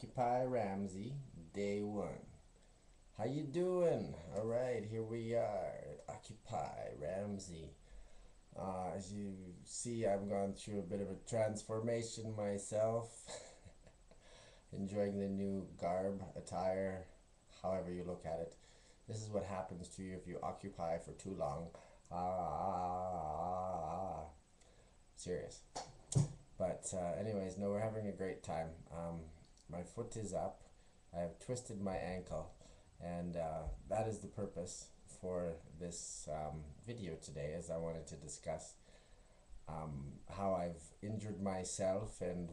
Occupy Ramsey, day one. How you doing? All right, here we are at Occupy Ramsey. As you see, I'm going through a bit of a transformation myself. Enjoying the new garb, attire, however you look at it. This is what happens to you if you occupy for too long. Serious. But anyways, no, we're having a great time. My foot is up. I have twisted my ankle, and that is the purpose for this video today, as I wanted to discuss how I've injured myself and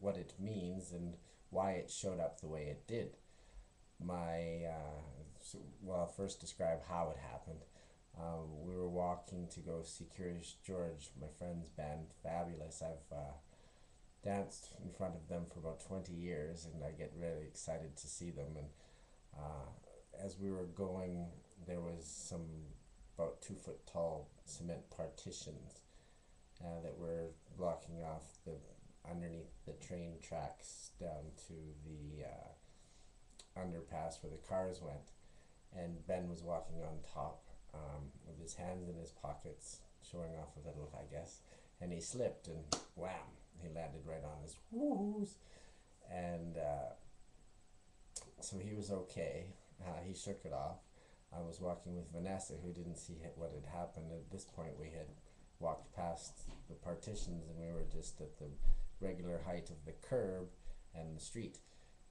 what it means and why it showed up the way it did. Well, I'll first describe how it happened. We were walking to go see Curious George, my friend's band, fabulous. I've danced in front of them for about 20 years, and I get really excited to see them. And as we were going, there was some about 2 foot tall cement partitions that were blocking off the underneath the train tracks down to the underpass where the cars went. And Ben was walking on top with his hands in his pockets, showing off a little, I guess. And he slipped, and wham! He landed right on his woos. And so he was okay. He shook it off. I was walking with Vanessa, who didn't see what had happened. At this point, we had walked past the partitions, and we were just at the regular height of the curb and the street.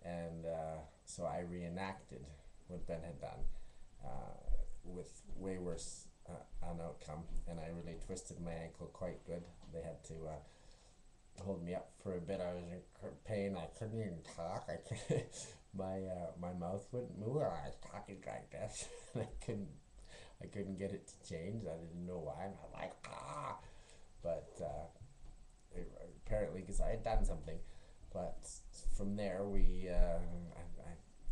And so I reenacted what Ben had done with way worse an outcome, and I really twisted my ankle quite good. They had to hold me up for a bit. I was in pain. I couldn't even talk. My mouth wouldn't move. I was talking like this, and I couldn't get it to change. I didn't know why. And I'm like but apparently because I had done something. But from there,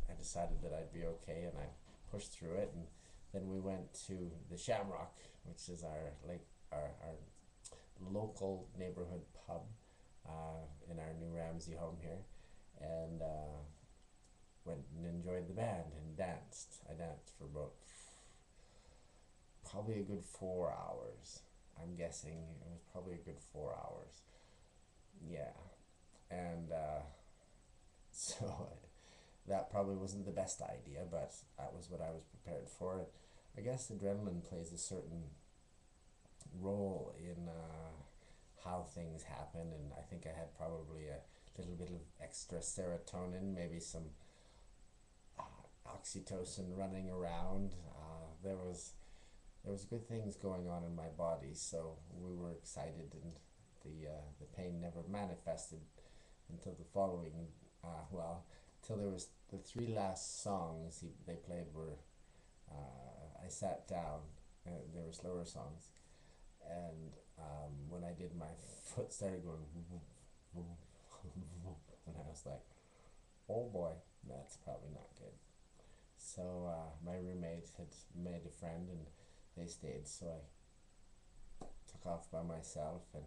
I decided that I'd be okay, and I pushed through it, and then we went to the Shamrock, which is our local neighborhood pub in our new Ramsey home here, and went and enjoyed the band and danced. I danced for about probably a good 4 hours. I'm guessing it was probably a good 4 hours. Yeah, and so that probably wasn't the best idea, but that was what I was prepared for. I guess adrenaline plays a certain role in how things happen, and I think I had probably a little bit of extra serotonin, maybe some oxytocin running around. There was good things going on in my body, so we were excited, and the pain never manifested until the following till there was the 3 last songs they played were I sat down. They were slower songs, and when I did, my foot started going and I was like, oh boy, that's probably not good. So my roommate had made a friend, and they stayed, so I took off by myself, and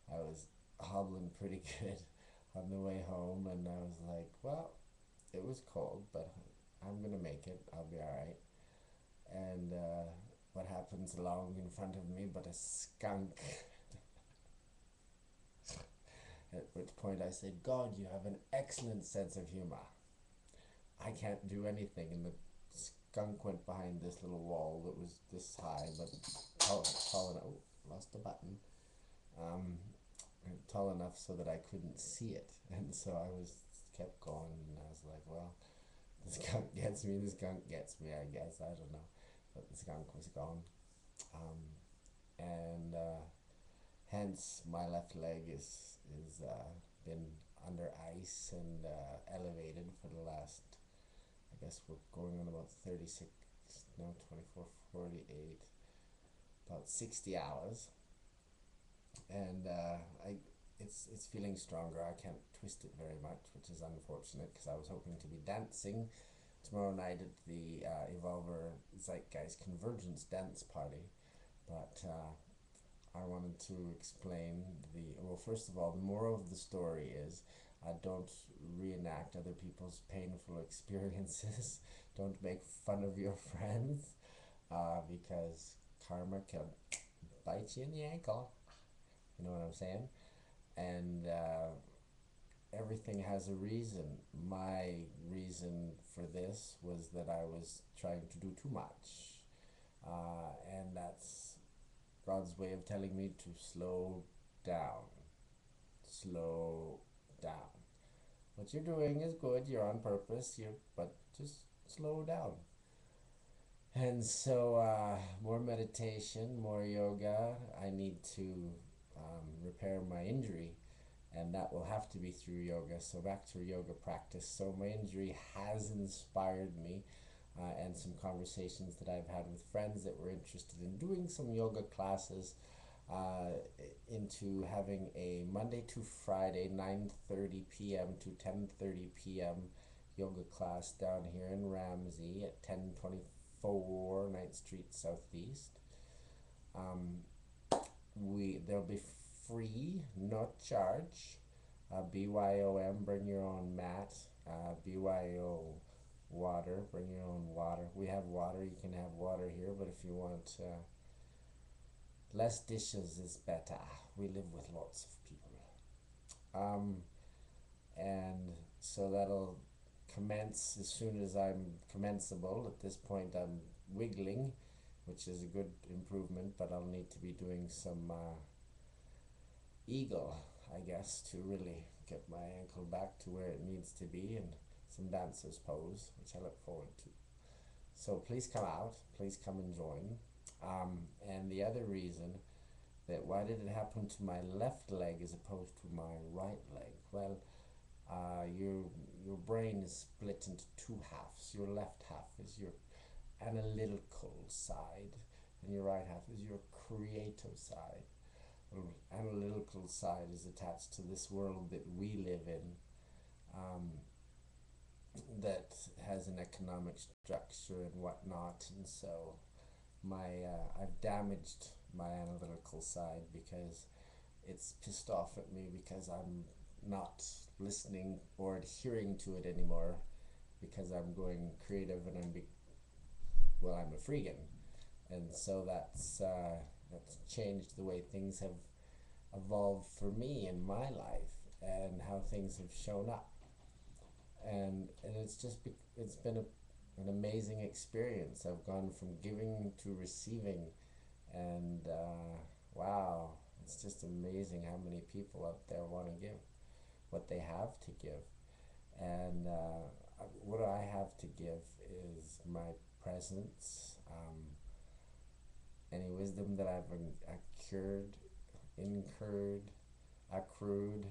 I was hobbling pretty good on the way home, and I was like, well, it was cold, but I'm gonna make it. I'll be all right. And what happens along in front of me but a skunk? At which point I said, God, you have an excellent sense of humor. I can't do anything. And the skunk went behind this little wall that was this high, but tall enough. Oh, lost a button. Tall enough so that I couldn't see it. And so I kept going, and I was like, well, the skunk gets me, I guess. I don't know. But the skunk was gone. And hence my left leg is been under ice and elevated for the last, I guess we're going on about 36, no, 24, 48, about 60 hours. And it's feeling stronger. I can't twist it very much, which is unfortunate, because I was hoping to be dancing tomorrow night at the Evolver Zeitgeist Convergence dance party. But I wanted to explain well, first of all, the moral of the story is Don't reenact other people's painful experiences. Don't make fun of your friends, because karma can bite you in the ankle. You know what I'm saying? And everything has a reason. My reason for this was that I was trying to do too much. And that's God's way of telling me to slow down. Slow down. What you're doing is good, you're on purpose, but just slow down. And so, more meditation, more yoga. I need to repair my injury, and that will have to be through yoga. So back to yoga practice. So my injury has inspired me, and some conversations that I've had with friends that were interested in doing some yoga classes, into having a Monday to Friday 9:30 p.m. to 10:30 p.m. yoga class down here in Ramsey at 1024 9th Street Southeast. They'll be free, no charge. BYOM, bring your own mat. BYO, water, bring your own water. We have water, you can have water here, but if you want less dishes is better. We live with lots of people. And so that'll commence as soon as I'm commensable. At this point I'm wiggling, which is a good improvement, but I'll need to be doing some eagle, I guess, to really get my ankle back to where it needs to be, and some dancer's pose, which I look forward to. So please come out, please come and join. And the other reason that why did it happen to my left leg as opposed to my right leg? Well, your brain is split into two halves. Your left half is your analytical side, and your right half is your creative side. Well, analytical side is attached to this world that we live in, that has an economic structure and whatnot, and so I've damaged my analytical side because it's pissed off at me because I'm not listening or adhering to it anymore, because I'm going creative and I'm a freegan, and so that's changed the way things have evolved for me in my life and how things have shown up, and it's been an amazing experience. I've gone from giving to receiving, and wow, it's just amazing how many people out there want to give what they have to give. And what I have to give is my presence, any wisdom that I've accrued,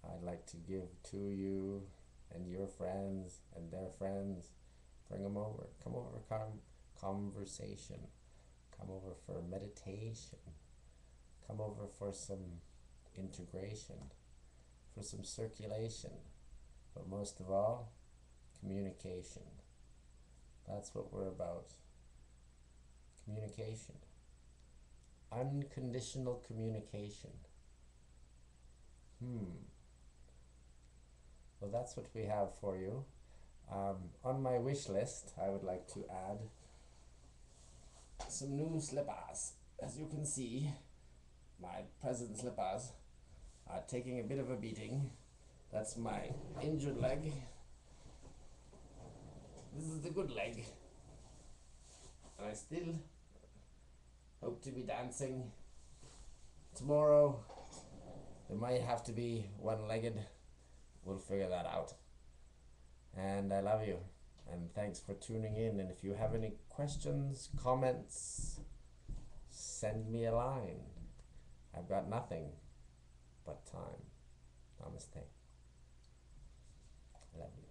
I'd like to give to you and your friends and their friends. Bring them over. Come over for conversation. Come over for meditation. Come over for some integration, for some circulation, but most of all, communication. That's what we're about. Communication. Unconditional communication. Well, that's what we have for you. On my wish list, I would like to add some new slippers. As you can see, my present slippers are taking a bit of a beating. That's my injured leg. This is the good leg. And I still hope to be dancing. Tomorrow, there might have to be one-legged. We'll figure that out. And I love you. And thanks for tuning in. And if you have any questions, comments, send me a line. I've got nothing but time. Namaste. I love you.